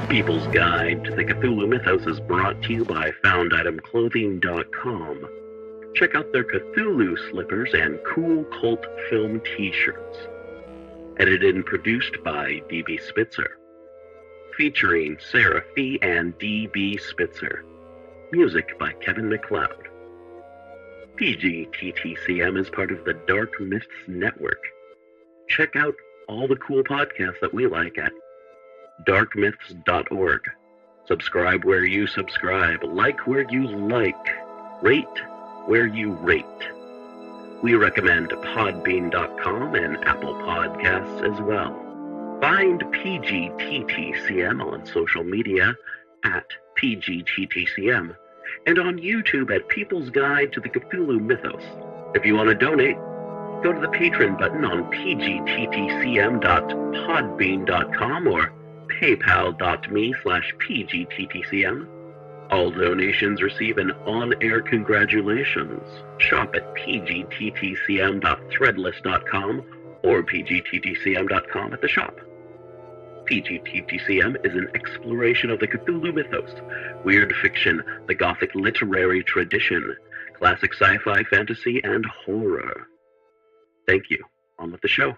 People's Guide to the Cthulhu Mythos is brought to you by FoundItemClothing.com. Check out their Cthulhu slippers and cool cult film t-shirts. Edited and produced by D.B. Spitzer. Featuring Sara and D.B. Spitzer. Music by Kevin MacLeod. PGTTCM is part of the Dark Myths Network. Check out all the cool podcasts that we like at darkmyths.org. Subscribe where you subscribe, like where you like, rate where you rate. We recommend podbean.com and Apple Podcasts as well. Find PGTTCM on social media at PGTTCM and on YouTube at People's Guide to the Cthulhu Mythos. If you want to donate, go to the Patreon button on pgttcm.podbean.com or paypal.me/pgttcm. All donations receive an on-air congratulations. Shop at pgttcm.threadless.com or pgttcm.com at the shop. PGTTCM is an exploration of the Cthulhu mythos, weird fiction, the Gothic literary tradition, classic sci-fi, fantasy, and horror. Thank you. On with the show.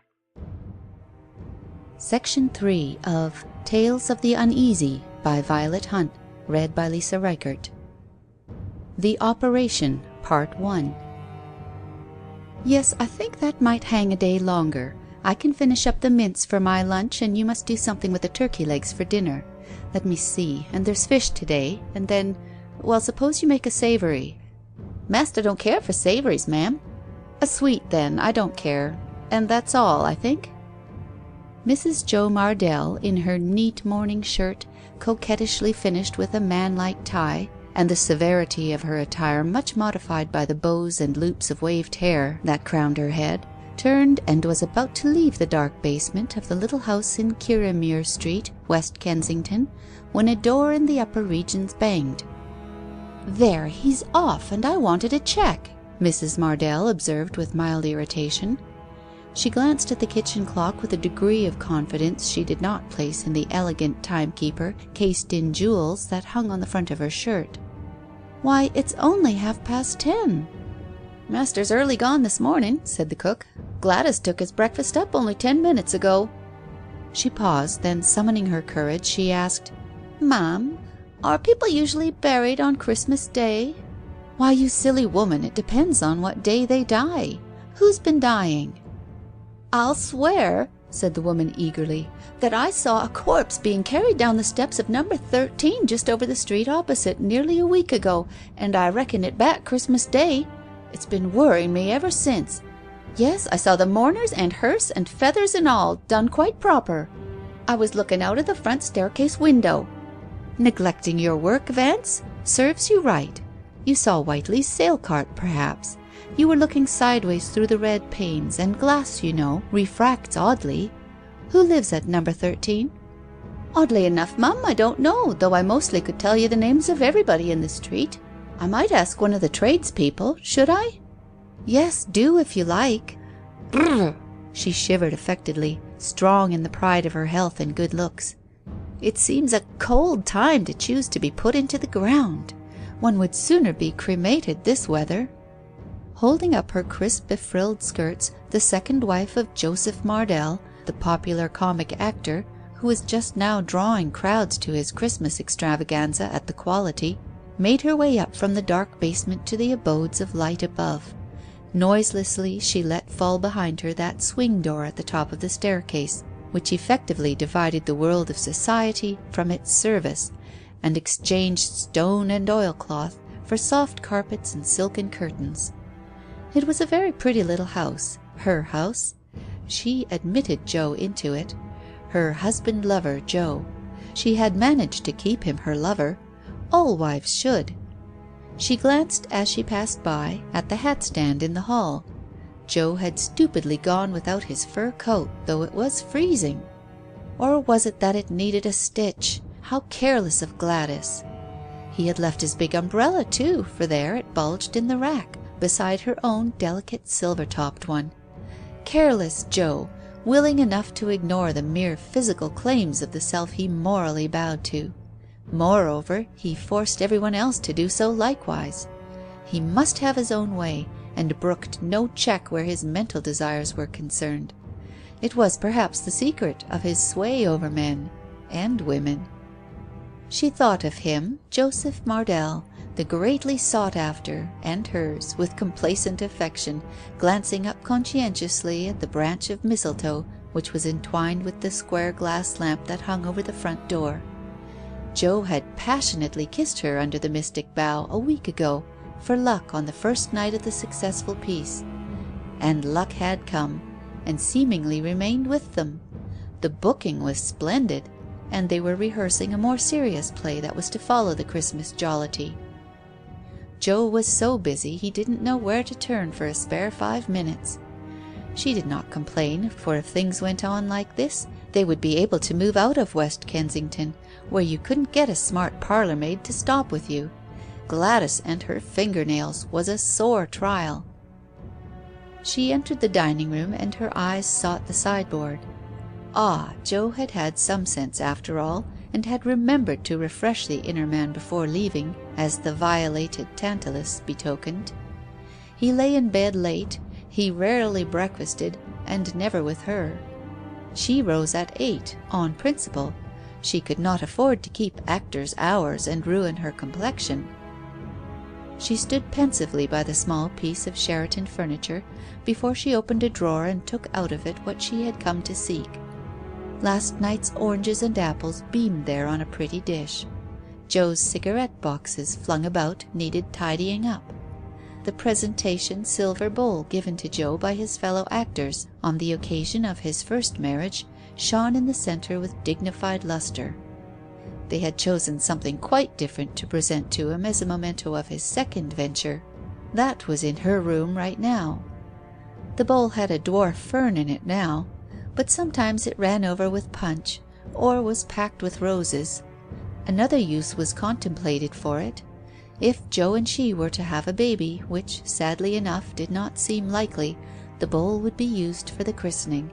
Section 3 of Tales of the Uneasy by Violet Hunt, read by Lisa Reichert. The Operation, Part 1. Yes, I think that might hang a day longer. I can finish up the mince for my lunch, and you must do something with the turkey legs for dinner. Let me see, and there's fish today, and then, well, suppose you make a savoury. Master don't care for savouries, ma'am. A sweet, then, I don't care. And that's all, I think. Mrs. Jo Mardell, in her neat morning shirt, coquettishly finished with a manlike tie, and the severity of her attire much modified by the bows and loops of waved hair that crowned her head, turned and was about to leave the dark basement of the little house in Kirriemuir Street, West Kensington, when a door in the upper regions banged. "There, he's off, and I wanted a cheque," Mrs. Mardell observed with mild irritation. She glanced at the kitchen clock with a degree of confidence she did not place in the elegant timekeeper cased in jewels that hung on the front of her shirt. "Why, it's only 10:30. "Master's early gone this morning," said the cook. "Gladys took his breakfast up only 10 minutes ago." She paused, then summoning her courage, she asked, "Ma'am, are people usually buried on Christmas Day?" "Why, you silly woman, it depends on what day they die. Who's been dying?" "I'll swear," said the woman eagerly, "that I saw a corpse being carried down the steps of number 13 just over the street opposite nearly a week ago, and I reckon it back Christmas Day. It's been worrying me ever since. Yes, I saw the mourners and hearse and feathers and all, done quite proper. I was looking out of the front staircase window." "Neglecting your work, Vance? Serves you right. You saw Whiteley's sail cart, perhaps. You were looking sideways through the red panes, and glass, you know, refracts oddly. Who lives at number 13? "Oddly enough, mum, I don't know, though I mostly could tell you the names of everybody in the street. I might ask one of the tradespeople, should I?" "Yes, do, if you like." Brrr! She shivered affectedly, strong in the pride of her health and good looks. "It seems a cold time to choose to be put into the ground. One would sooner be cremated this weather." Holding up her crisp befrilled skirts, the second wife of Joseph Mardell, the popular comic actor, who was just now drawing crowds to his Christmas extravaganza at the Quality, made her way up from the dark basement to the abodes of light above. Noiselessly she let fall behind her that swing door at the top of the staircase, which effectively divided the world of society from its service, and exchanged stone and oilcloth for soft carpets and silken curtains. It was a very pretty little house, her house. She admitted Joe into it. Her husband-lover, Joe. She had managed to keep him her lover. All wives should. She glanced, as she passed by, at the hat-stand in the hall. Joe had stupidly gone without his fur coat, though it was freezing. Or was it that it needed a stitch? How careless of Gladys! He had left his big umbrella, too, for there it bulged in the rack, beside her own delicate silver-topped one. Careless Joe! willing enough to ignore the mere physical claims of the self he morally bowed to. Moreover, he forced everyone else to do so likewise. He must have his own way, and brooked no check where his mental desires were concerned. It was perhaps the secret of his sway over men and women. She thought of him, Joseph Mardell, the greatly sought after, and hers, with complacent affection, glancing up conscientiously at the branch of mistletoe which was entwined with the square glass lamp that hung over the front door. Joe had passionately kissed her under the mystic bough a week ago for luck on the first night of the successful piece. And luck had come, and seemingly remained with them. The booking was splendid, and they were rehearsing a more serious play that was to follow the Christmas jollity. Joe was so busy he didn't know where to turn for a spare 5 minutes. She did not complain, for if things went on like this, they would be able to move out of West Kensington, where you couldn't get a smart parlour maid to stop with you. Gladys and her fingernails was a sore trial. She entered the dining room, and her eyes sought the sideboard. Ah, Joe had had some sense after all, and had remembered to refresh the inner man before leaving, as the violated Tantalus betokened. He lay in bed late, he rarely breakfasted, and never with her. She rose at 8, on principle. She could not afford to keep actors' hours and ruin her complexion. She stood pensively by the small piece of Sheraton furniture before she opened a drawer and took out of it what she had come to seek. Last night's oranges and apples beamed there on a pretty dish. Joe's cigarette boxes flung about needed tidying up. The presentation silver bowl given to Joe by his fellow actors on the occasion of his first marriage shone in the centre with dignified lustre. They had chosen something quite different to present to him as a memento of his second venture. That was in her room right now. The bowl had a dwarf fern in it now, but sometimes it ran over with punch, or was packed with roses. Another use was contemplated for it. If Joe and she were to have a baby, which sadly enough did not seem likely, the bowl would be used for the christening.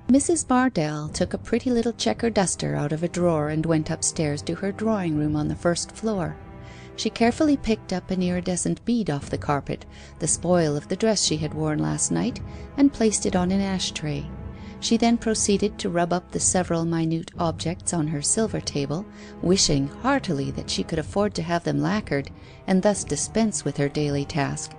Mrs. Mardell took a pretty little checker duster out of a drawer and went upstairs to her drawing room on the first floor. She carefully picked up an iridescent bead off the carpet, the spoil of the dress she had worn last night, and placed it on an ashtray. She then proceeded to rub up the several minute objects on her silver table, wishing heartily that she could afford to have them lacquered, and thus dispense with her daily task.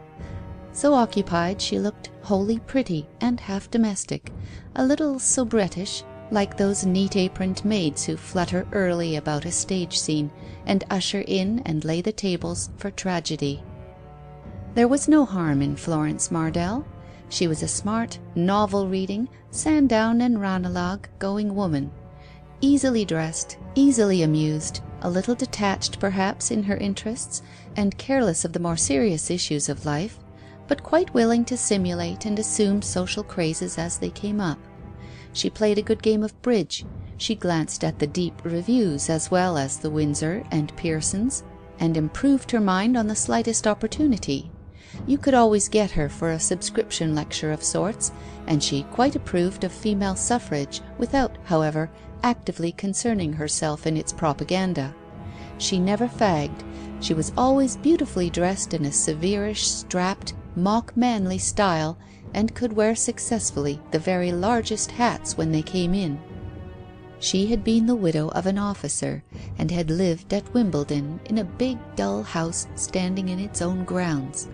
So occupied, she looked wholly pretty and half domestic, a little soubrettish, like those neat-aproned maids who flutter early about a stage scene, and usher in and lay the tables for tragedy. There was no harm in Florence Mardell. She was a smart, novel-reading, Sandown and Ranelagh going woman, easily dressed, easily amused, a little detached perhaps in her interests, and careless of the more serious issues of life, but quite willing to simulate and assume social crazes as they came up. She played a good game of bridge. She glanced at the deep reviews as well as the Windsor and Pearsons, and improved her mind on the slightest opportunity. You could always get her for a subscription lecture of sorts, and she quite approved of female suffrage, without, however, actively concerning herself in its propaganda. She never fagged. She was always beautifully dressed in a severish, strapped, mock-manly style, and could wear successfully the very largest hats when they came in. She had been the widow of an officer, and had lived at Wimbledon in a big dull house standing in its own grounds.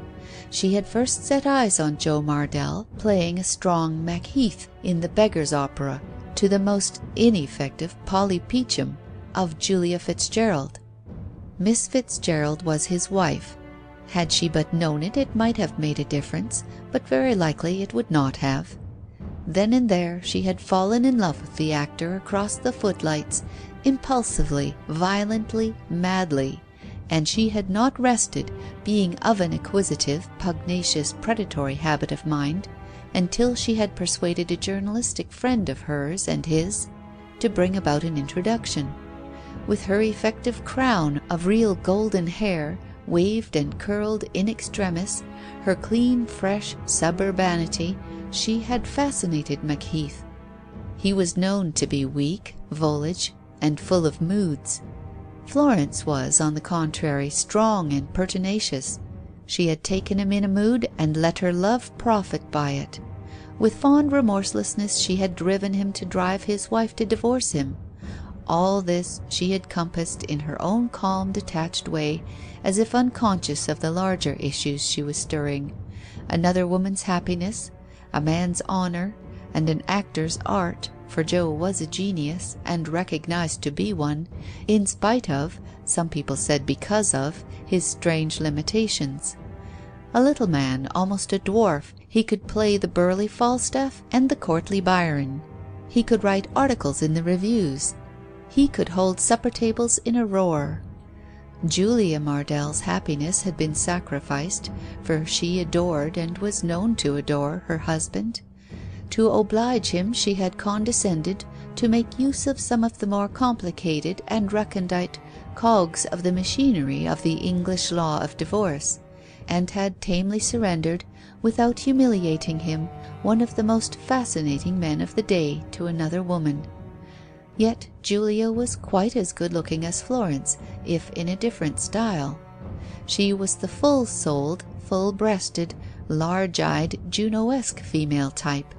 She had first set eyes on Joe Mardell playing a strong Macheath in the Beggar's Opera to the most ineffective Polly Peachum of Julia Fitzgerald. Miss Fitzgerald was his wife. Had she but known it, it might have made a difference, but very likely it would not have. Then and there she had fallen in love with the actor across the footlights, impulsively, violently, madly, and she had not rested, being of an acquisitive, pugnacious, predatory habit of mind, until she had persuaded a journalistic friend of hers and his to bring about an introduction. With her effective crown of real golden hair, waved and curled in extremis, her clean, fresh suburbanity, she had fascinated Macheath. He was known to be weak, volage, and full of moods. Florence was, on the contrary, strong and pertinacious. She had taken him in a mood and let her love profit by it. With fond remorselessness she had driven him to drive his wife to divorce him. All this she had compassed in her own calm, detached way, as if unconscious of the larger issues she was stirring: another woman's happiness, a man's honour, and an actor's art, for Joe was a genius, and recognized to be one, in spite of, some people said because of, his strange limitations. A little man, almost a dwarf, he could play the burly Falstaff and the courtly Byron. He could write articles in the reviews. He could hold supper tables in a roar. Julia Mardell's happiness had been sacrificed, for she adored, and was known to adore, her husband. To oblige him she had condescended to make use of some of the more complicated and recondite cogs of the machinery of the English law of divorce, and had tamely surrendered, without humiliating him, one of the most fascinating men of the day to another woman. Yet Julia was quite as good-looking as Florence, if in a different style. She was the full-souled, full-breasted, large-eyed, Juno-esque female type,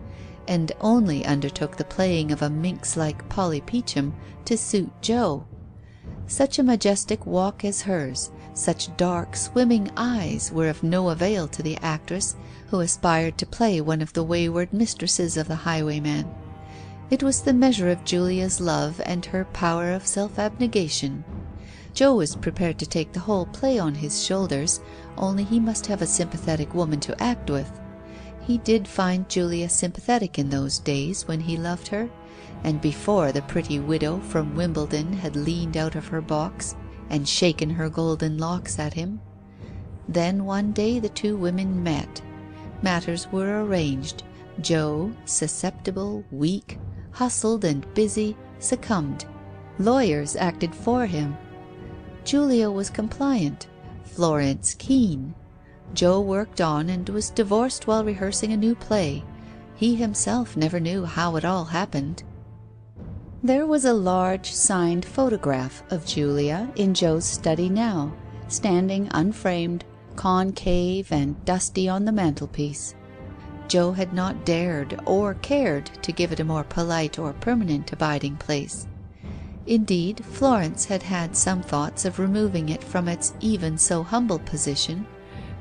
and only undertook the playing of a minx like Polly Peachum to suit Joe. Such a majestic walk as hers, such dark swimming eyes, were of no avail to the actress who aspired to play one of the wayward mistresses of the highwayman. It was the measure of Julia's love and her power of self-abnegation. Joe was prepared to take the whole play on his shoulders, only he must have a sympathetic woman to act with. He did find Julia sympathetic in those days when he loved her, and before the pretty widow from Wimbledon had leaned out of her box and shaken her golden locks at him. Then one day the two women met. Matters were arranged. Joe, susceptible, weak, hustled and busy, succumbed. Lawyers acted for him. Julia was compliant, Florence keen. Joe worked on and was divorced while rehearsing a new play. He himself never knew how it all happened. There was a large signed photograph of Julia in Joe's study now, standing unframed, concave and dusty on the mantelpiece. Joe had not dared or cared to give it a more polite or permanent abiding place. Indeed, Florence had had some thoughts of removing it from its even so humble position.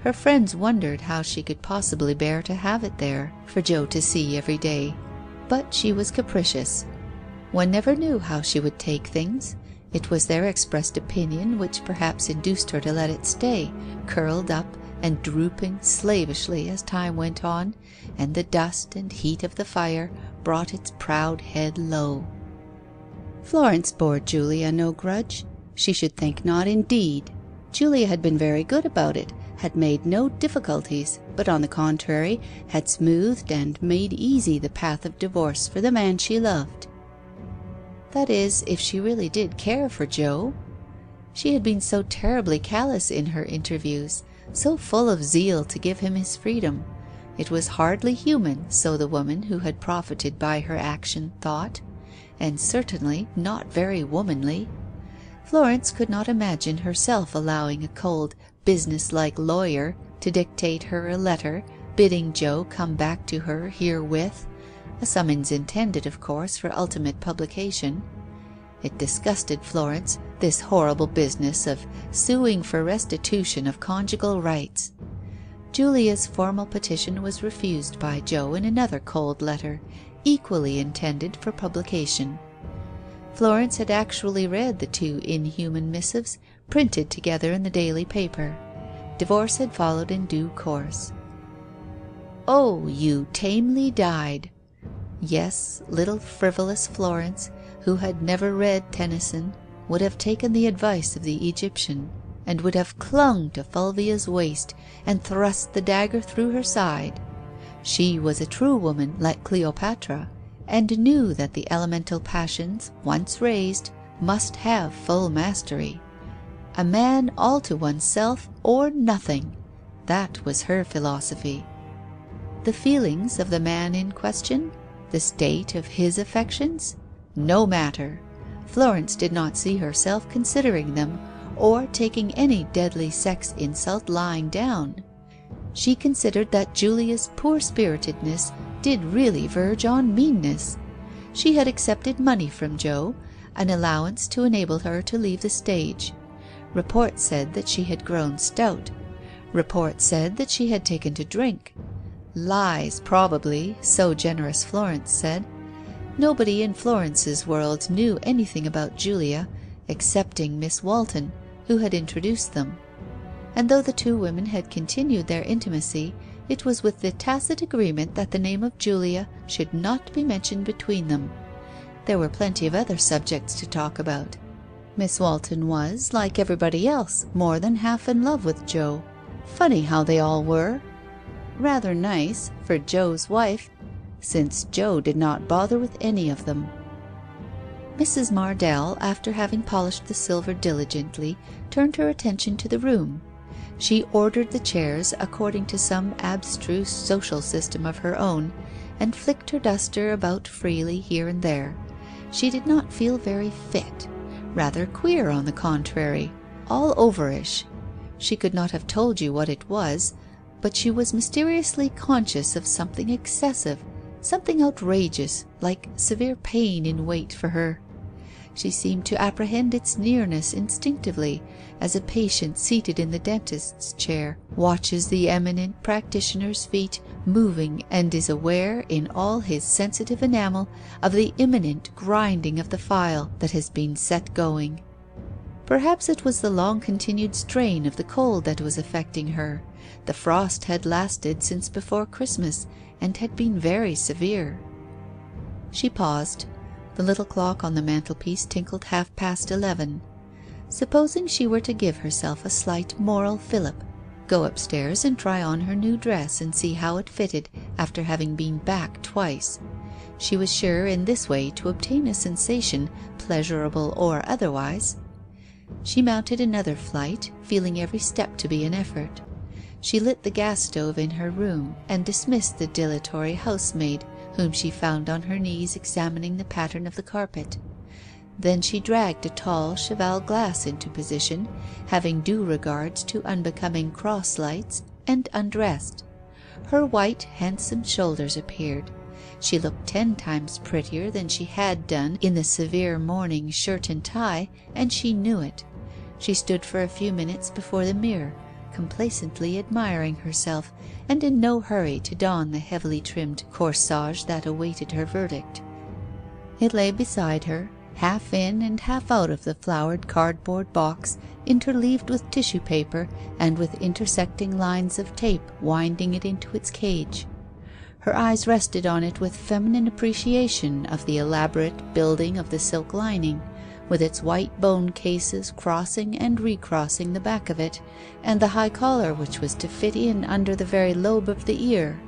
Her friends wondered how she could possibly bear to have it there for Joe to see every day. But she was capricious. One never knew how she would take things. It was their expressed opinion which perhaps induced her to let it stay, curled up and drooping slavishly as time went on, and the dust and heat of the fire brought its proud head low. Florence bore Julia no grudge. She should think not, indeed. Julia had been very good about it, had made no difficulties, but on the contrary had smoothed and made easy the path of divorce for the man she loved. That is, if she really did care for Joe. She had been so terribly callous in her interviews, so full of zeal to give him his freedom. It was hardly human, so the woman who had profited by her action thought, and certainly not very womanly. Florence could not imagine herself allowing a cold, business-like lawyer to dictate her a letter bidding Joe come back to her herewith, a summons intended, of course, for ultimate publication. It disgusted Florence, this horrible business of suing for restitution of conjugal rights. Julia's formal petition was refused by Joe in another cold letter, equally intended for publication. Florence had actually read the two inhuman missives printed together in the daily paper. Divorce had followed in due course. "Oh, you tamely died." Yes, little frivolous Florence, who had never read Tennyson, would have taken the advice of the Egyptian, and would have clung to Fulvia's waist and thrust the dagger through her side. She was a true woman, like Cleopatra, and knew that the elemental passions, once raised, must have full mastery. A man all to oneself or nothing. That was her philosophy. The feelings of the man in question? The state of his affections? No matter. Florence did not see herself considering them, or taking any deadly sex insult lying down. She considered that Julia's poor-spiritedness did really verge on meanness. She had accepted money from Joe, an allowance to enable her to leave the stage. Report said that she had grown stout. Report said that she had taken to drink. Lies, probably, so generous Florence said. Nobody in Florence's world knew anything about Julia, excepting Miss Walton, who had introduced them. And though the two women had continued their intimacy, it was with the tacit agreement that the name of Julia should not be mentioned between them. There were plenty of other subjects to talk about. Miss Walton was, like everybody else, more than half in love with Joe. Funny how they all were. Rather nice, for Joe's wife, since Joe did not bother with any of them. Mrs. Mardell, after having polished the silver diligently, turned her attention to the room. She ordered the chairs according to some abstruse social system of her own, and flicked her duster about freely here and there. She did not feel very fit. Rather queer, on the contrary. All overish. She could not have told you what it was, but she was mysteriously conscious of something excessive, something outrageous, like severe pain in wait for her. She seemed to apprehend its nearness instinctively, as a patient seated in the dentist's chair watches the eminent practitioner's feet moving and is aware in all his sensitive enamel of the imminent grinding of the file that has been set going. Perhaps it was the long-continued strain of the cold that was affecting her. The frost had lasted since before Christmas, and had been very severe. She paused. The little clock on the mantelpiece tinkled 11:30. Supposing she were to give herself a slight moral fillip, go upstairs and try on her new dress and see how it fitted after having been back twice. She was sure in this way to obtain a sensation, pleasurable or otherwise. She mounted another flight, feeling every step to be an effort. She lit the gas stove in her room and dismissed the dilatory housemaid, whom she found on her knees examining the pattern of the carpet. Then she dragged a tall cheval glass into position, having due regards to unbecoming cross lights, and undressed. Her white, handsome shoulders appeared. She looked 10 times prettier than she had done in the severe morning shirt and tie, and she knew it. She stood for a few minutes before the mirror, complacently admiring herself, and in no hurry to don the heavily trimmed corsage that awaited her verdict. It lay beside her, half in and half out of the flowered cardboard box, interleaved with tissue paper and with intersecting lines of tape winding it into its cage. Her eyes rested on it with feminine appreciation of the elaborate building of the silk lining, with its white bone cases crossing and recrossing the back of it, and the high collar which was to fit in under the very lobe of the ear.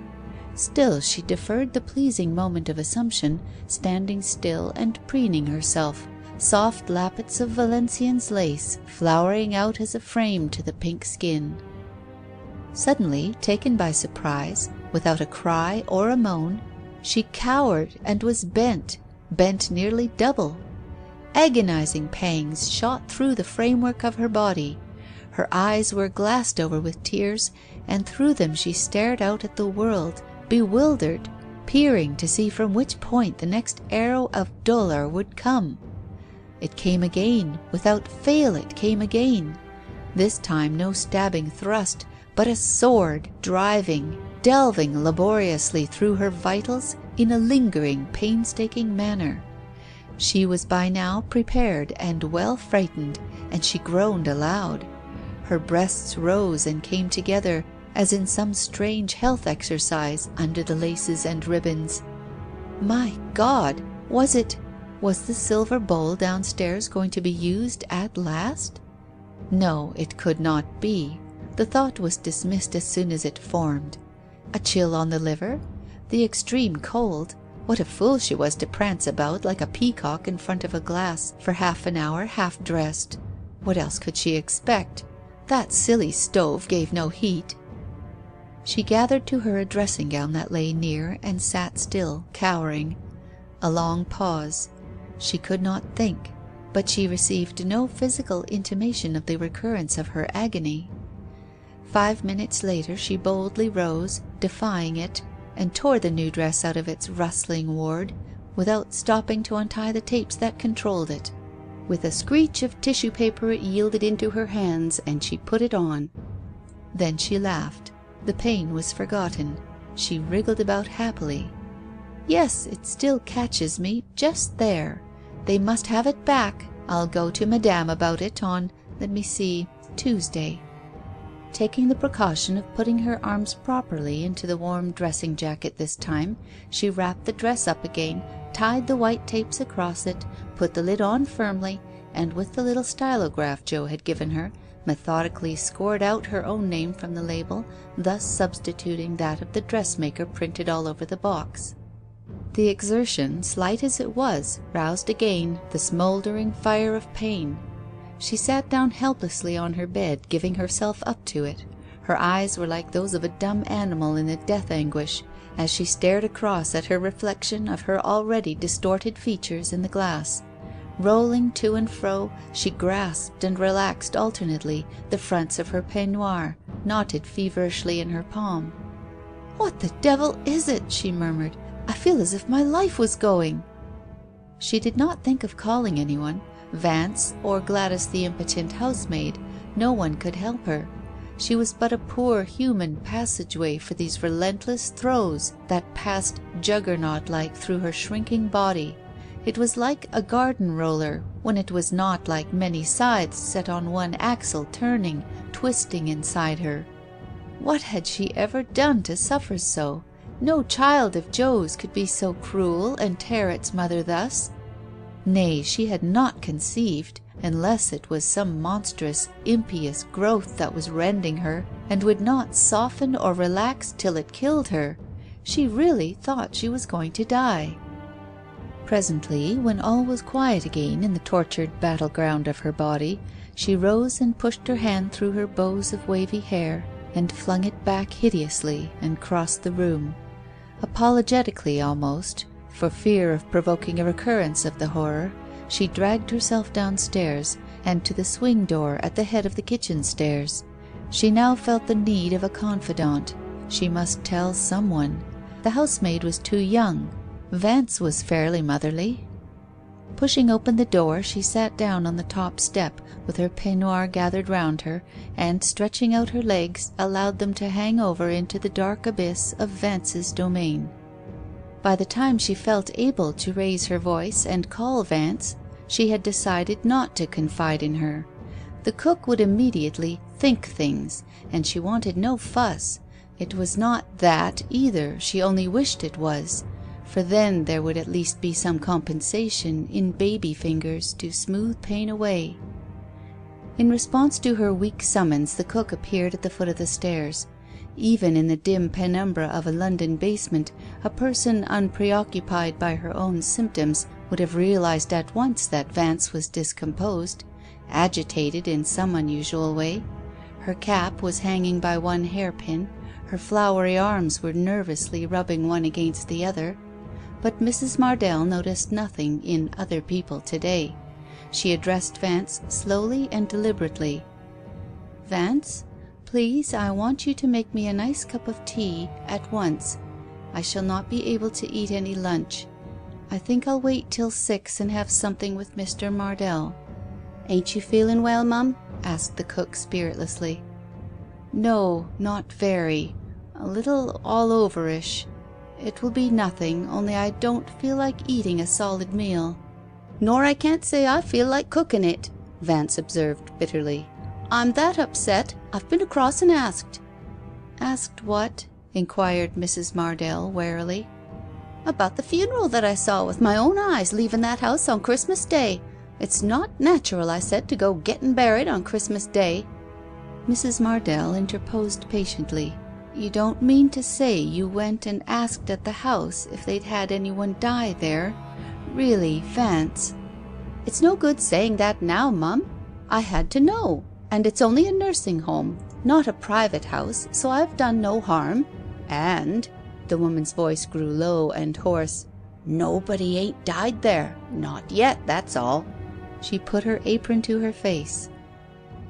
Still she deferred the pleasing moment of assumption, standing still and preening herself, soft lappets of Valenciennes lace flowering out as a frame to the pink skin. Suddenly, taken by surprise, without a cry or a moan, she cowered and was bent nearly double. Agonizing pangs shot through the framework of her body. Her eyes were glassed over with tears, and through them she stared out at the world, bewildered, peering to see from which point the next arrow of dolour would come. It came again, without fail it came again. This time no stabbing thrust, but a sword, driving, delving laboriously through her vitals in a lingering, painstaking manner. She was by now prepared and well frightened, and she groaned aloud. Her breasts rose and came together, as in some strange health exercise, under the laces and ribbons. My God! Was the silver bowl downstairs going to be used at last? No, it could not be. The thought was dismissed as soon as it formed. A chill on the liver? The extreme cold? What a fool she was to prance about like a peacock in front of a glass for half an hour half dressed. What else could she expect? That silly stove gave no heat. She gathered to her a dressing gown that lay near and sat still, cowering. A long pause. She could not think, but she received no physical intimation of the recurrence of her agony. 5 minutes later she boldly rose, defying it, and tore the new dress out of its rustling ward, without stopping to untie the tapes that controlled it. With a screech of tissue paper it yielded into her hands, and she put it on. Then she laughed. The pain was forgotten. She wriggled about happily. Yes, it still catches me, just there. They must have it back. I'll go to Madame about it on, let me see, Tuesday. Taking the precaution of putting her arms properly into the warm dressing jacket this time, she wrapped the dress up again, tied the white tapes across it, put the lid on firmly, and with the little stylograph Joe had given her, methodically scored out her own name from the label, thus substituting that of the dressmaker printed all over the box. The exertion, slight as it was, roused again the smouldering fire of pain. She sat down helplessly on her bed, giving herself up to it. Her eyes were like those of a dumb animal in a death anguish, as she stared across at her reflection of her already distorted features in the glass. Rolling to and fro, she grasped and relaxed alternately the fronts of her peignoir, knotted feverishly in her palm. "What the devil is it?" she murmured. "I feel as if my life was going." She did not think of calling anyone. Vance, or Gladys the impotent housemaid, no one could help her. She was but a poor human passageway for these relentless throes that passed juggernaut-like through her shrinking body. It was like a garden roller, when it was not like many scythes set on one axle turning, twisting inside her. What had she ever done to suffer so? No child of Joe's could be so cruel and tear its mother thus. Nay, she had not conceived, unless it was some monstrous, impious growth that was rending her, and would not soften or relax till it killed her. She really thought she was going to die. Presently, when all was quiet again in the tortured battleground of her body, she rose and pushed her hand through her bows of wavy hair, and flung it back hideously, and crossed the room. Apologetically almost, for fear of provoking a recurrence of the horror, she dragged herself downstairs, and to the swing door at the head of the kitchen stairs. She now felt the need of a confidant. She must tell someone. The housemaid was too young. Vance was fairly motherly. Pushing open the door, she sat down on the top step, with her peignoir gathered round her, and, stretching out her legs, allowed them to hang over into the dark abyss of Vance's domain. By the time she felt able to raise her voice and call Vance, she had decided not to confide in her. The cook would immediately think things, and she wanted no fuss. It was not that either, she only wished it was, for then there would at least be some compensation in baby fingers to smooth pain away. In response to her weak summons, the cook appeared at the foot of the stairs. Even in the dim penumbra of a London basement, a person unpreoccupied by her own symptoms would have realized at once that Vance was discomposed, agitated in some unusual way. Her cap was hanging by one hairpin, her flowery arms were nervously rubbing one against the other. But Mrs. Mardell noticed nothing in other people to-day. She addressed Vance slowly and deliberately. "Vance? Please, I want you to make me a nice cup of tea at once. I shall not be able to eat any lunch. I think I'll wait till 6 and have something with Mr. Mardell." "Ain't you feeling well, Mum?" asked the cook spiritlessly. "No, not very. A little all overish. It will be nothing, only I don't feel like eating a solid meal." "Nor I can't say I feel like cooking it," Vance observed bitterly. "I'm that upset, I've been across and asked." "Asked what?" inquired Mrs. Mardell warily. "About the funeral that I saw with my own eyes leaving that house on Christmas Day. It's not natural, I said, to go getting buried on Christmas Day." Mrs. Mardell interposed patiently. "You don't mean to say you went and asked at the house if they'd had anyone die there? Really, Vance." "It's no good saying that now, Mum." I had to know. And it's only a nursing home, not a private house, so I've done no harm. And," the woman's voice grew low and hoarse, "nobody ain't died there. Not yet, that's all." She put her apron to her face.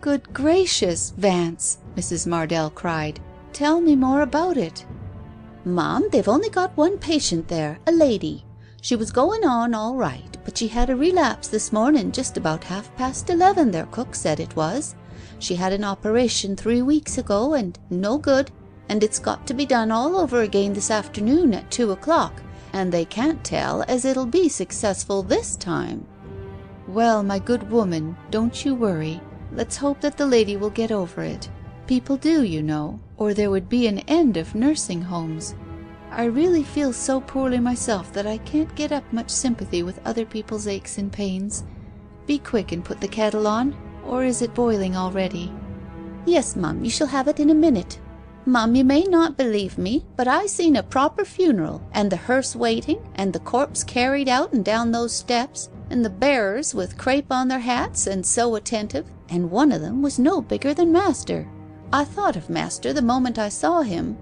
"Good gracious, Vance!" Mrs. Mardell cried. "Tell me more about it." "Ma'am, they've only got one patient there, a lady. She was going on all right, but she had a relapse this morning just about 11:30, their cook said it was. She had an operation 3 weeks ago, and no good, and it's got to be done all over again this afternoon at 2 o'clock, and they can't tell as it'll be successful this time." "Well, my good woman, don't you worry. Let's hope that the lady will get over it. People do, you know, or there would be an end of nursing homes. I really feel so poorly myself that I can't get up much sympathy with other people's aches and pains. Be quick and put the kettle on. Or is it boiling already?" "Yes, mum, you shall have it in a minute. Mum, you may not believe me, but I seen a proper funeral, and the hearse waiting, and the corpse carried out and down those steps, and the bearers with crape on their hats and so attentive, and one of them was no bigger than master. I thought of master the moment I saw him.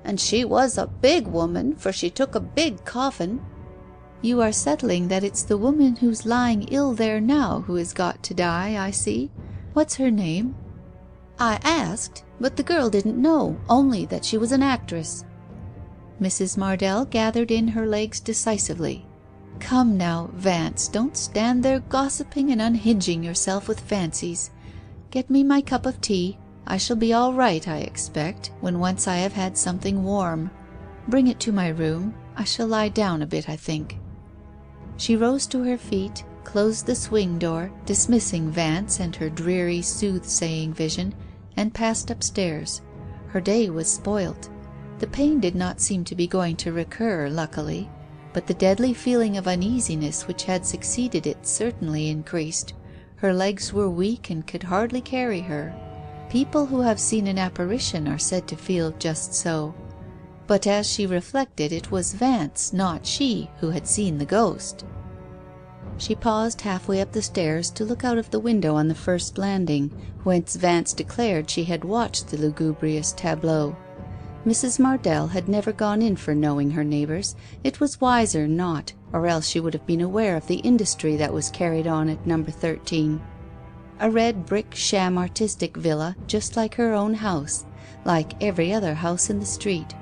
And she was a big woman, for she took a big coffin." "You are settling that it's the woman who's lying ill there now who has got to die, I see. What's her name?" "I asked, but the girl didn't know, only that she was an actress." Mrs. Mardell gathered in her legs decisively. "Come now, Vance, don't stand there gossiping and unhinging yourself with fancies. Get me my cup of tea. I shall be all right, I expect, when once I have had something warm. Bring it to my room. I shall lie down a bit, I think." She rose to her feet, closed the swing door, dismissing Vance and her dreary soothsaying vision, and passed upstairs. Her day was spoilt. The pain did not seem to be going to recur, luckily, but the deadly feeling of uneasiness which had succeeded it certainly increased. Her legs were weak and could hardly carry her. People who have seen an apparition are said to feel just so. But as she reflected, it was Vance, not she, who had seen the ghost. She paused halfway up the stairs to look out of the window on the first landing, whence Vance declared she had watched the lugubrious tableau. Mrs. Mardell had never gone in for knowing her neighbours. It was wiser not, or else she would have been aware of the industry that was carried on at No. 13. A red brick sham artistic villa, just like her own house, like every other house in the street.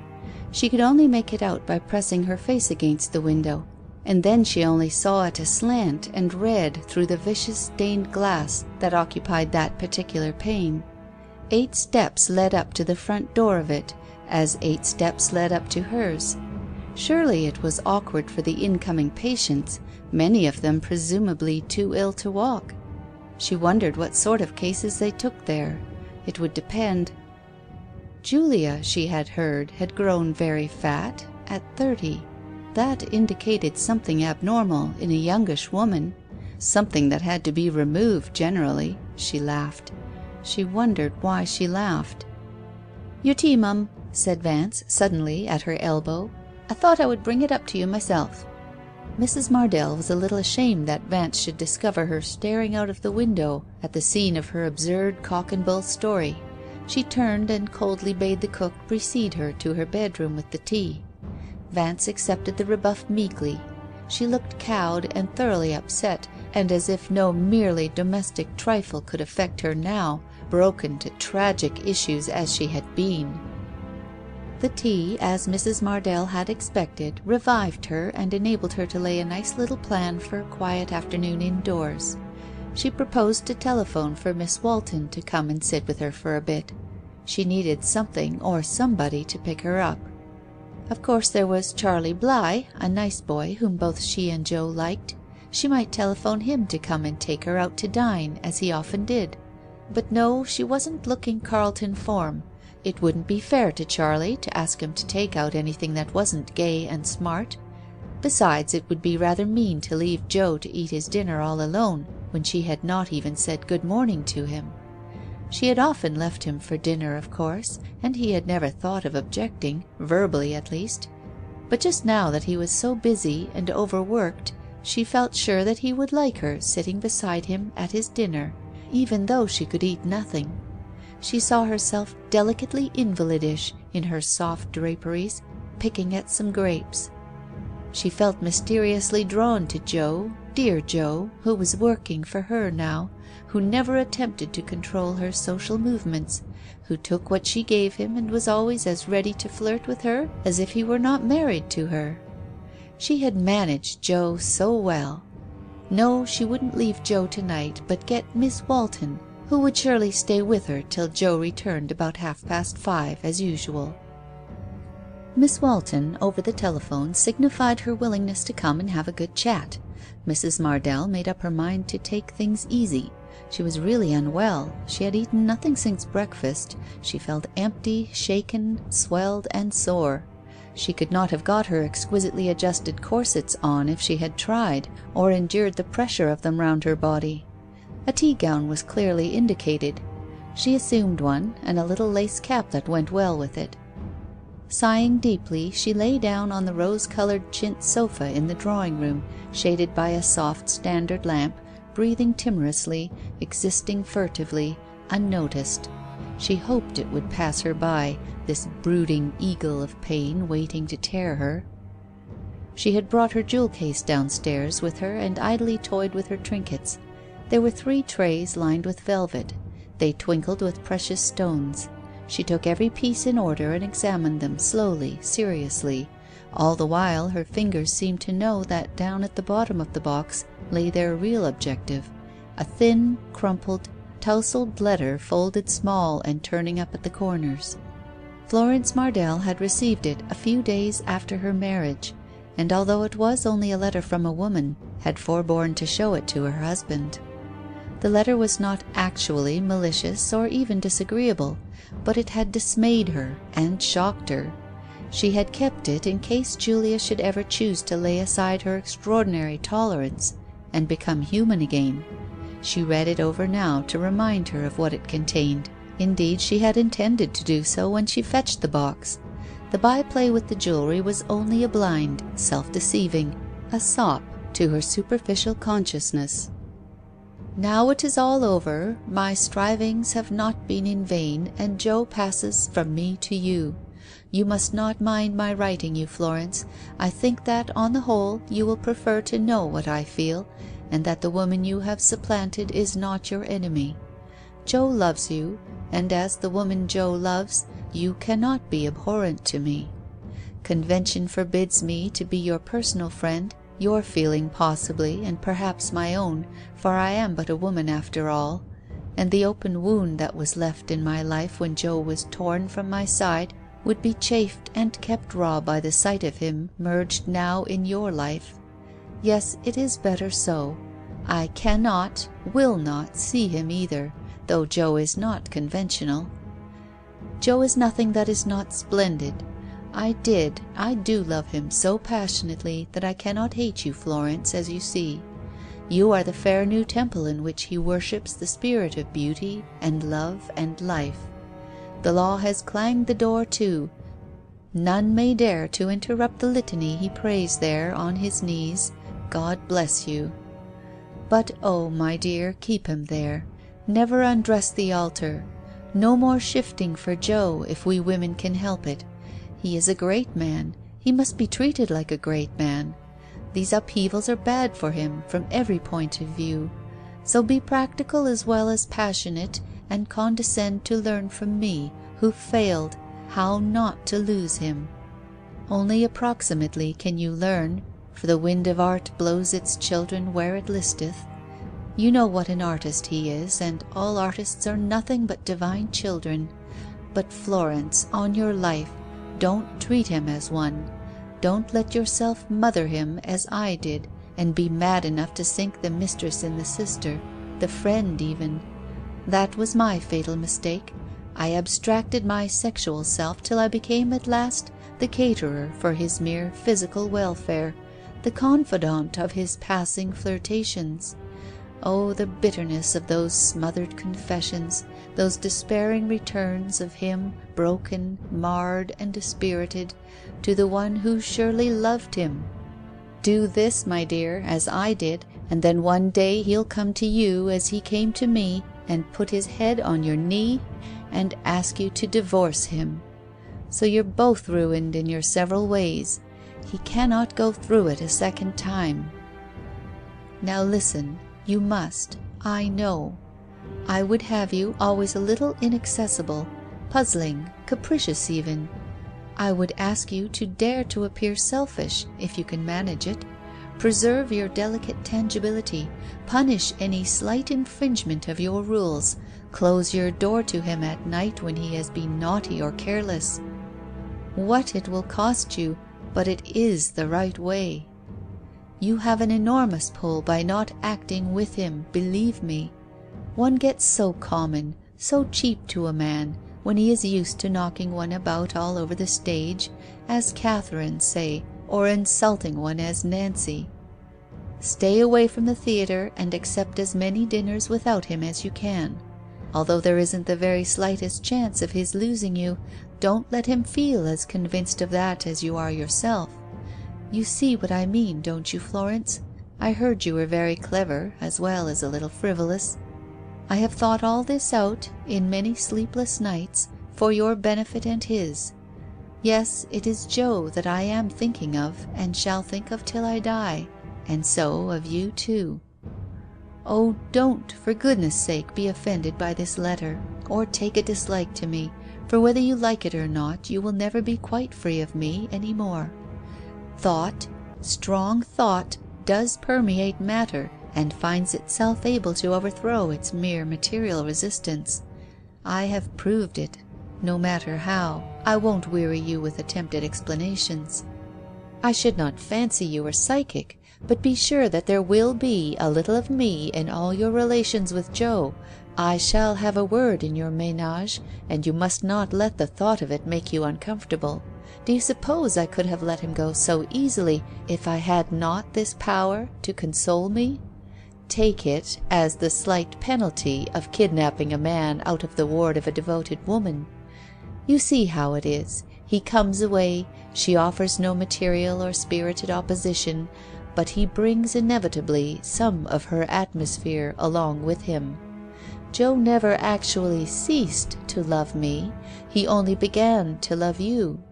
She could only make it out by pressing her face against the window, and then she only saw it aslant and red through the vicious stained glass that occupied that particular pane. 8 steps led up to the front door of it, as 8 steps led up to hers. Surely it was awkward for the incoming patients, many of them presumably too ill to walk. She wondered what sort of cases they took there. It would depend. Julia, she had heard, had grown very fat, at 30. That indicated something abnormal in a youngish woman, something that had to be removed generally. She laughed. She wondered why she laughed. "Your tea, mum," said Vance, suddenly, at her elbow. "I thought I would bring it up to you myself." Mrs. Mardell was a little ashamed that Vance should discover her staring out of the window at the scene of her absurd cock-and-bull story. She turned and coldly bade the cook precede her to her bedroom with the tea. Vance accepted the rebuff meekly. She looked cowed and thoroughly upset, and as if no merely domestic trifle could affect her now, broken to tragic issues as she had been. The tea, as Mrs. Mardell had expected, revived her and enabled her to lay a nice little plan for a quiet afternoon indoors. She proposed to telephone for Miss Walton to come and sit with her for a bit. She needed something or somebody to pick her up. Of course there was Charlie Bligh, a nice boy whom both she and Joe liked. She might telephone him to come and take her out to dine, as he often did. But no, she wasn't looking Carlton form. It wouldn't be fair to Charlie to ask him to take out anything that wasn't gay and smart. Besides, it would be rather mean to leave Joe to eat his dinner all alone, when she had not even said good morning to him. She had often left him for dinner, of course, and he had never thought of objecting, verbally at least. But just now that he was so busy and overworked, she felt sure that he would like her sitting beside him at his dinner, even though she could eat nothing. She saw herself delicately invalidish in her soft draperies, picking at some grapes. She felt mysteriously drawn to Joe, dear Joe, who was working for her now, who never attempted to control her social movements, who took what she gave him and was always as ready to flirt with her as if he were not married to her. She had managed Joe so well. No, she wouldn't leave Joe tonight, but get Miss Walton, who would surely stay with her till Joe returned about 5:30 as usual. Miss Walton, over the telephone, signified her willingness to come and have a good chat. Mrs. Mardell made up her mind to take things easy. She was really unwell. She had eaten nothing since breakfast. She felt empty, shaken, swelled, and sore. She could not have got her exquisitely adjusted corsets on if she had tried, or endured the pressure of them round her body. A tea gown was clearly indicated. She assumed one, and a little lace cap that went well with it. Sighing deeply, she lay down on the rose-coloured chintz sofa in the drawing-room, shaded by a soft standard lamp, breathing timorously, existing furtively, unnoticed. She hoped it would pass her by, this brooding eagle of pain waiting to tear her. She had brought her jewel case downstairs with her and idly toyed with her trinkets. There were 3 trays lined with velvet. They twinkled with precious stones. She took every piece in order and examined them slowly, seriously. All the while her fingers seemed to know that down at the bottom of the box lay their real objective, a thin, crumpled, tousled letter folded small and turning up at the corners. Florence Mardell had received it a few days after her marriage, and although it was only a letter from a woman, had forborne to show it to her husband. The letter was not actually malicious or even disagreeable, but it had dismayed her and shocked her. She had kept it in case Julia should ever choose to lay aside her extraordinary tolerance and become human again. She read it over now to remind her of what it contained. Indeed, she had intended to do so when she fetched the box. The by-play with the jewellery was only a blind, self-deceiving, a sop to her superficial consciousness. Now it is all over, my strivings have not been in vain, and Joe passes from me to you. You must not mind my writing you, Florence. I think that, on the whole, you will prefer to know what I feel, and that the woman you have supplanted is not your enemy. Joe loves you, and as the woman Joe loves, you cannot be abhorrent to me. Convention forbids me to be your personal friend, your feeling possibly, and perhaps my own, for I am but a woman after all, and the open wound that was left in my life when Joe was torn from my side would be chafed and kept raw by the sight of him merged now in your life. Yes, it is better so. I cannot, will not see him either, though Joe is not conventional. Joe is nothing that is not splendid. I do love him so passionately that I cannot hate you, Florence, as you see. You are the fair new temple in which he worships the spirit of beauty and love and life. The law has clanged the door to. None may dare to interrupt the litany he prays there on his knees. God bless you. But, oh, my dear, keep him there. Never undress the altar. No more shifting for Joe, if we women can help it. He is a great man. He must be treated like a great man. These upheavals are bad for him from every point of view. So be practical as well as passionate, and condescend to learn from me, who failed, how not to lose him. Only approximately can you learn, for the wind of art blows its children where it listeth. You know what an artist he is, and all artists are nothing but divine children. But, Florence, on your life, don't treat him as one. Don't let yourself mother him as I did, and be mad enough to sink the mistress in the sister, the friend even. That was my fatal mistake. I abstracted my sexual self till I became at last the caterer for his mere physical welfare, the confidant of his passing flirtations. Oh, the bitterness of those smothered confessions, those despairing returns of him broken, marred, and dispirited, to the one who surely loved him. Do this, my dear, as I did, and then one day he'll come to you as he came to me, and put his head on your knee and ask you to divorce him. So you're both ruined in your several ways. He cannot go through it a second time. Now listen, you must, I know. I would have you always a little inaccessible, puzzling, capricious even. I would ask you to dare to appear selfish, if you can manage it. Preserve your delicate tangibility, punish any slight infringement of your rules, close your door to him at night when he has been naughty or careless. What it will cost you, but it is the right way. You have an enormous pull by not acting with him, believe me. One gets so common, so cheap to a man, when he is used to knocking one about all over the stage, as Catherine, say, or insulting one as Nancy. Stay away from the theatre and accept as many dinners without him as you can. Although there isn't the very slightest chance of his losing you, don't let him feel as convinced of that as you are yourself. You see what I mean, don't you, Florence? I heard you were very clever, as well as a little frivolous. I have thought all this out, in many sleepless nights, for your benefit and his. Yes, it is Joe that I am thinking of, and shall think of till I die, and so of you too. Oh, don't, for goodness' sake, be offended by this letter, or take a dislike to me, for whether you like it or not, you will never be quite free of me any more. Thought, strong thought, does permeate matter, and finds itself able to overthrow its mere material resistance. I have proved it. No matter how, I won't weary you with attempted explanations. I should not fancy you were psychic, but be sure that there will be a little of me in all your relations with Joe. I shall have a word in your ménage, and you must not let the thought of it make you uncomfortable. Do you suppose I could have let him go so easily if I had not this power to console me? Take it as the slight penalty of kidnapping a man out of the ward of a devoted woman. You see how it is. He comes away, she offers no material or spirited opposition, but he brings inevitably some of her atmosphere along with him. Joe never actually ceased to love me, he only began to love you.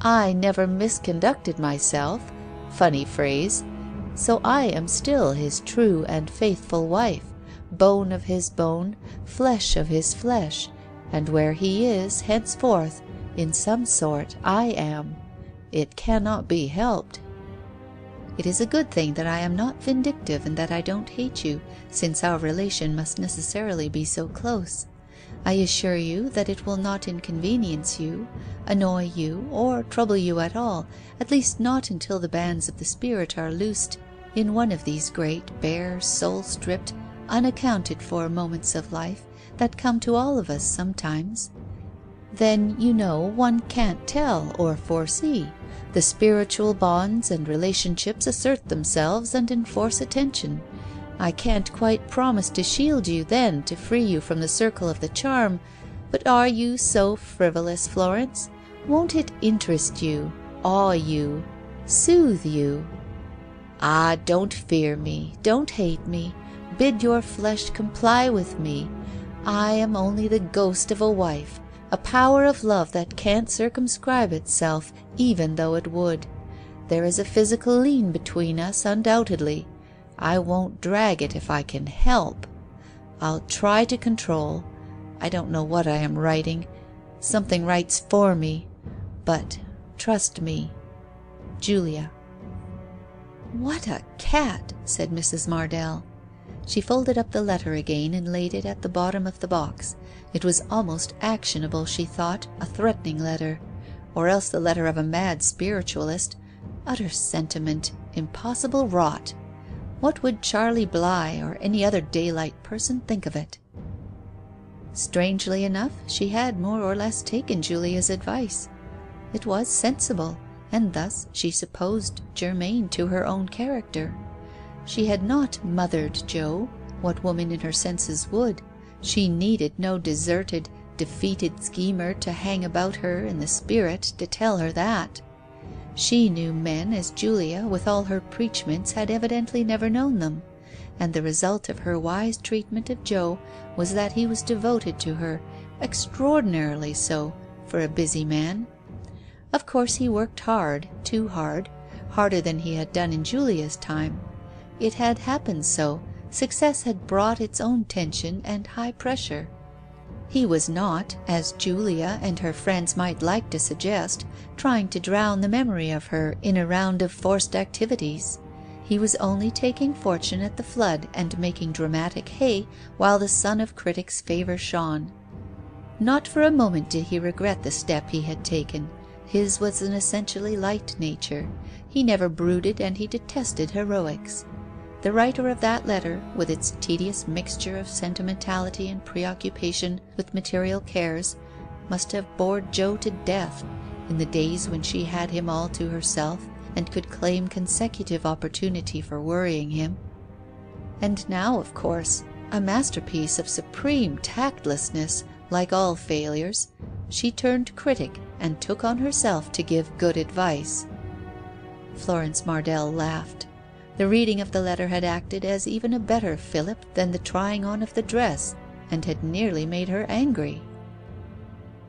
I never misconducted myself, funny phrase, so I am still his true and faithful wife, bone of his bone, flesh of his flesh, and where he is, henceforth, in some sort, I am. It cannot be helped. It is a good thing that I am not vindictive and that I don't hate you, since our relation must necessarily be so close. I assure you that it will not inconvenience you, annoy you, or trouble you at all, at least not until the bands of the spirit are loosed in one of these great, bare, soul-stripped, unaccounted-for moments of life that come to all of us sometimes. Then, you know, one can't tell or foresee. The spiritual bonds and relationships assert themselves and enforce attention. I can't quite promise to shield you then, to free you from the circle of the charm, but are you so frivolous, Florence? Won't it interest you, awe you, soothe you? Ah, don't fear me, don't hate me, bid your flesh comply with me. I am only the ghost of a wife, a power of love that can't circumscribe itself, even though it would. There is a physical lien between us, undoubtedly. I won't drag it if I can help. I'll try to control. I don't know what I am writing. Something writes for me. But trust me. Julia. "What a cat!" said Mrs. Mardell. She folded up the letter again and laid it at the bottom of the box. It was almost actionable, she thought, a threatening letter, or else the letter of a mad spiritualist. Utter sentiment, impossible rot. What would Charlie Bligh or any other daylight person think of it? Strangely enough, she had more or less taken Julia's advice. It was sensible, and thus, she supposed, germane to her own character. She had not mothered Joe. What woman in her senses would? She needed no deserted, defeated schemer to hang about her in the spirit to tell her that. She knew men as Julia, with all her preachments, had evidently never known them, and the result of her wise treatment of Joe was that he was devoted to her, extraordinarily so, for a busy man. Of course he worked hard, too hard, harder than he had done in Julia's time. It had happened so. Success had brought its own tension and high pressure. He was not, as Julia and her friends might like to suggest, trying to drown the memory of her in a round of forced activities. He was only taking fortune at the flood and making dramatic hay while the sun of critics' favour shone. Not for a moment did he regret the step he had taken. His was an essentially light nature. He never brooded, and he detested heroics. The writer of that letter, with its tedious mixture of sentimentality and preoccupation with material cares, must have bored Jo to death in the days when she had him all to herself and could claim consecutive opportunity for worrying him. And now, of course, a masterpiece of supreme tactlessness, like all failures, she turned critic and took on herself to give good advice. Florence Mardell laughed. The reading of the letter had acted as even a better fillip than the trying on of the dress, and had nearly made her angry.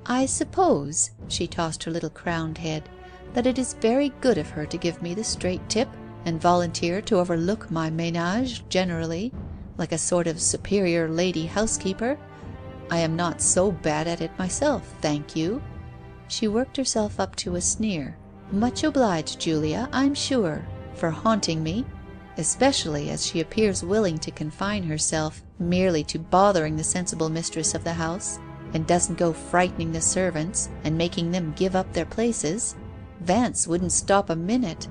"I suppose," she tossed her little crowned head, "that it is very good of her to give me the straight tip, and volunteer to overlook my ménage generally, like a sort of superior lady housekeeper. I am not so bad at it myself, thank you." She worked herself up to a sneer. "Much obliged, Julia, I'm sure, for haunting me, especially as she appears willing to confine herself merely to bothering the sensible mistress of the house, and doesn't go frightening the servants and making them give up their places. Vance wouldn't stop a minute."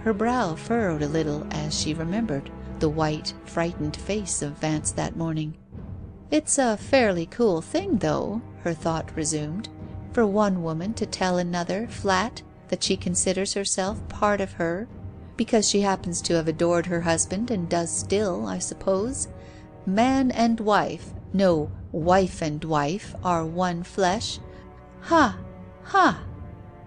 Her brow furrowed a little as she remembered the white, frightened face of Vance that morning. "It's a fairly cool thing, though," her thought resumed, "for one woman to tell another flat that she considers herself part of her, because she happens to have adored her husband and does still, I suppose. Man and wife, no, wife and wife, are one flesh. Ha! Ha!"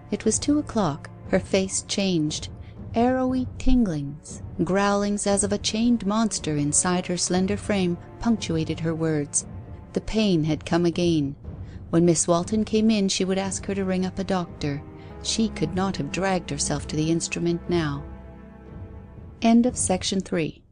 It was 2:00. Her face changed. Arrowy tinglings, growlings as of a chained monster inside her slender frame punctuated her words. The pain had come again. When Miss Walton came in she would ask her to ring up a doctor. She could not have dragged herself to the instrument now. End of section 3.